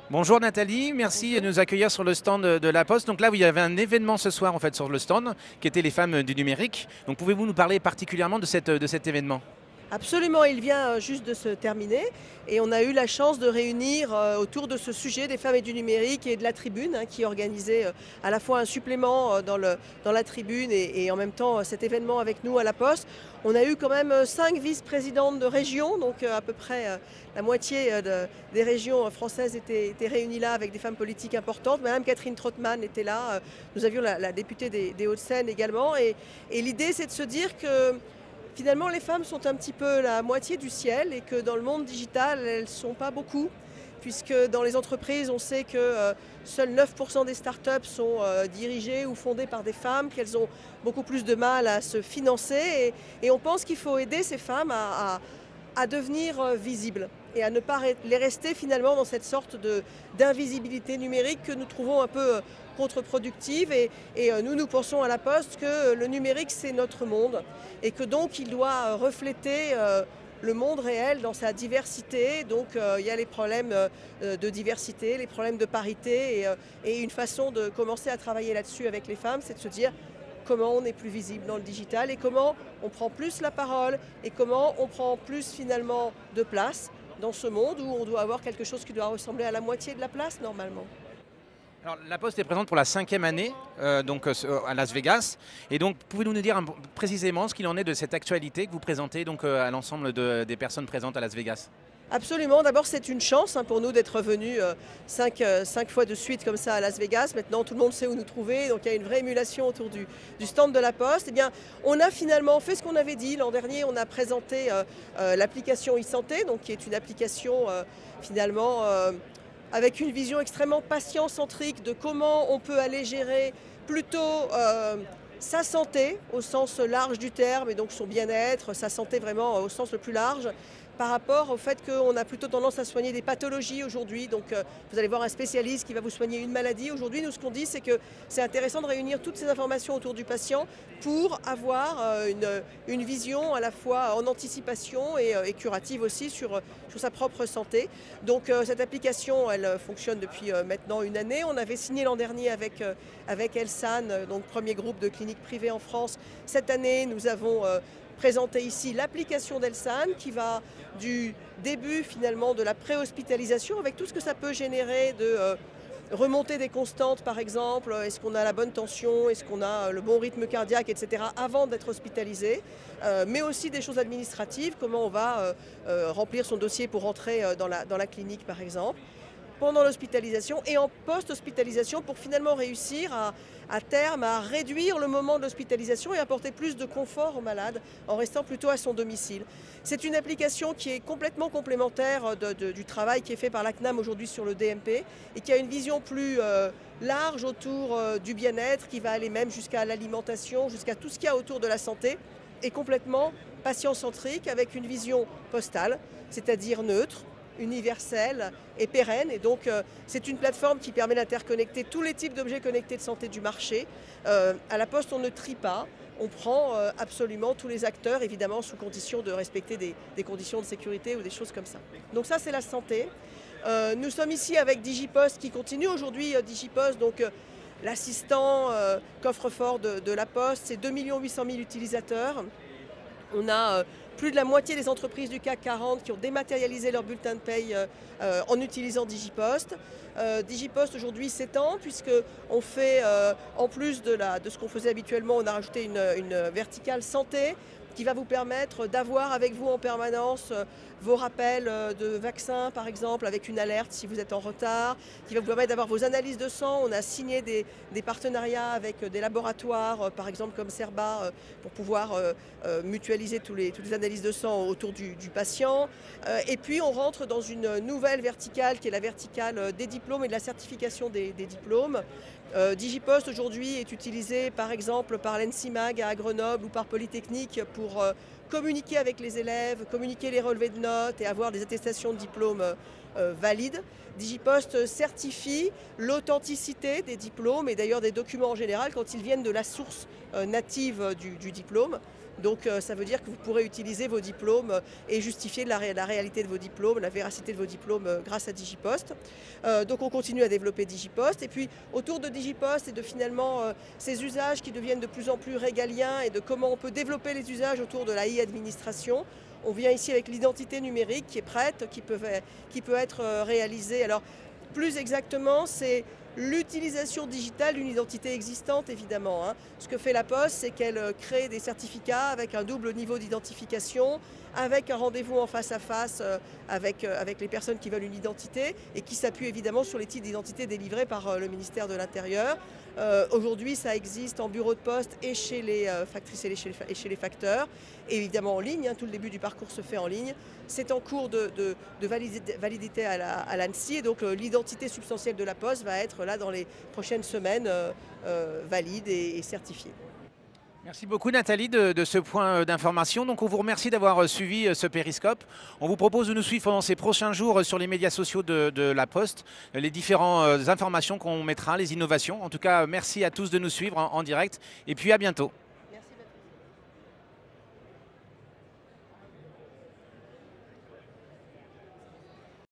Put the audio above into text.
Bonjour Nathalie, merci de nous accueillir sur le stand de La Poste. Donc là, il y avait un événement ce soir en fait sur le stand qui était les femmes du numérique. Donc pouvez-vous nous parler particulièrement de cet événement? Absolument, il vient juste de se terminer et on a eu la chance de réunir autour de ce sujet des femmes et du numérique et de la tribune qui organisait à la fois un supplément dans la tribune et en même temps cet événement avec nous à la Poste. On a eu quand même 5 vice-présidentes de régions, donc à peu près la moitié des régions françaises étaient réunies là avec des femmes politiques importantes. Madame Catherine Trottmann était là, nous avions la députée des Hauts-de-Seine également et l'idée c'est de se dire que finalement, les femmes sont un petit peu la moitié du ciel et que dans le monde digital, elles ne sont pas beaucoup, puisque dans les entreprises, on sait que seuls 9% des startups sont dirigées ou fondées par des femmes, qu'elles ont beaucoup plus de mal à se financer. Et on pense qu'il faut aider ces femmes à devenir visibles et à ne pas les rester finalement dans cette sorte d'invisibilité numérique que nous trouvons un peu contre-productive. Et nous pensons à la Poste que le numérique, c'est notre monde et que donc il doit refléter le monde réel dans sa diversité. Donc il y a les problèmes de diversité, les problèmes de parité et une façon de commencer à travailler là-dessus avec les femmes, c'est de se dire comment on est plus visible dans le digital et comment on prend plus la parole et comment on prend plus finalement de place dans ce monde où on doit avoir quelque chose qui doit ressembler à la moitié de la place normalement. Alors, La Poste est présente pour la 5e année à Las Vegas. Et donc, pouvez-vous nous dire précisément ce qu'il en est de cette actualité que vous présentez donc, à l'ensemble des personnes présentes à Las Vegas? Absolument. D'abord, c'est une chance pour nous d'être venus 5 fois de suite comme ça à Las Vegas. Maintenant, tout le monde sait où nous trouver. Donc, il y a une vraie émulation autour du stand de la Poste. Eh bien, on a finalement fait ce qu'on avait dit. L'an dernier, on a présenté l'application e-santé, donc qui est une application finalement avec une vision extrêmement patient-centrique de comment on peut aller gérer plutôt sa santé au sens large du terme et donc son bien-être, sa santé vraiment au sens le plus large par rapport au fait qu'on a plutôt tendance à soigner des pathologies aujourd'hui. Donc vous allez voir un spécialiste qui va vous soigner une maladie. Aujourd'hui, nous, ce qu'on dit, c'est que c'est intéressant de réunir toutes ces informations autour du patient pour avoir une vision à la fois en anticipation et curative aussi sur sa propre santé. Donc cette application, elle fonctionne depuis maintenant une année. On avait signé l'an dernier avec Elsan, donc premier groupe de cliniques privées en France. Cette année, nous avons présenter ici l'application d'Elsan qui va du début finalement de la préhospitalisation avec tout ce que ça peut générer de remontée des constantes par exemple, est-ce qu'on a la bonne tension, est-ce qu'on a le bon rythme cardiaque, etc. avant d'être hospitalisé, mais aussi des choses administratives, comment on va remplir son dossier pour rentrer dans la clinique par exemple, pendant l'hospitalisation et en post-hospitalisation pour finalement réussir à terme à réduire le moment de l'hospitalisation et apporter plus de confort au malade en restant plutôt à son domicile. C'est une application qui est complètement complémentaire du travail qui est fait par la CNAM aujourd'hui sur le DMP et qui a une vision plus large autour du bien-être, qui va aller même jusqu'à l'alimentation, jusqu'à tout ce qu'il y a autour de la santé et complètement patient-centrique avec une vision postale, c'est-à-dire neutre, universelle et pérenne. Et donc c'est une plateforme qui permet d'interconnecter tous les types d'objets connectés de santé du marché. À la Poste, on ne trie pas. On prend absolument tous les acteurs, évidemment sous condition de respecter des conditions de sécurité ou des choses comme ça. Donc ça, c'est la santé. Nous sommes ici avec Digipost qui continue aujourd'hui. Digipost, donc l'assistant coffre-fort de la Poste, c'est 2 800 000 utilisateurs. On a plus de la moitié des entreprises du CAC 40 qui ont dématérialisé leur bulletin de paye en utilisant Digipost. Digipost aujourd'hui s'étend puisqu'on fait, en plus de ce qu'on faisait habituellement, on a rajouté une verticale santé qui va vous permettre d'avoir avec vous en permanence vos rappels de vaccins par exemple, avec une alerte si vous êtes en retard, qui va vous permettre d'avoir vos analyses de sang. On a signé des partenariats avec des laboratoires, par exemple comme Cerba, pour pouvoir mutualiser toutes les analyses de sang autour du patient. Et puis on rentre dans une nouvelle verticale qui est la verticale des diplômes et de la certification des diplômes. Digipost aujourd'hui est utilisé par exemple par l'ENSIMAG à Grenoble ou par Polytechnique pour communiquer avec les élèves, communiquer les relevés de notes et avoir des attestations de diplôme valides. Digipost certifie l'authenticité des diplômes et d'ailleurs des documents en général quand ils viennent de la source native du diplôme. Donc ça veut dire que vous pourrez utiliser vos diplômes et justifier la réalité de vos diplômes, la véracité de vos diplômes grâce à Digipost. Donc on continue à développer Digipost. Et puis autour de Digipost et de finalement ces usages qui deviennent de plus en plus régaliens et de comment on peut développer les usages autour de la e-administration, on vient ici avec l'identité numérique qui est prête, qui peut être réalisée. Alors plus exactement, c'est l'utilisation digitale d'une identité existante, évidemment. Ce que fait la Poste, c'est qu'elle crée des certificats avec un double niveau d'identification, avec un rendez-vous en face à face avec les personnes qui veulent une identité et qui s'appuie évidemment sur les titres d'identité délivrés par le ministère de l'Intérieur. Aujourd'hui, ça existe en bureau de poste et chez les factrices et chez les facteurs, et évidemment en ligne. Tout le début du parcours se fait en ligne. C'est en cours de validité à l'ANSSI, et donc l'identité substantielle de la Poste va être là dans les prochaines semaines valide et certifiée. Merci beaucoup Nathalie de ce point d'information. Donc on vous remercie d'avoir suivi ce périscope. On vous propose de nous suivre pendant ces prochains jours sur les médias sociaux de la Poste, les différentes informations qu'on mettra, les innovations. En tout cas, merci à tous de nous suivre en direct et puis à bientôt.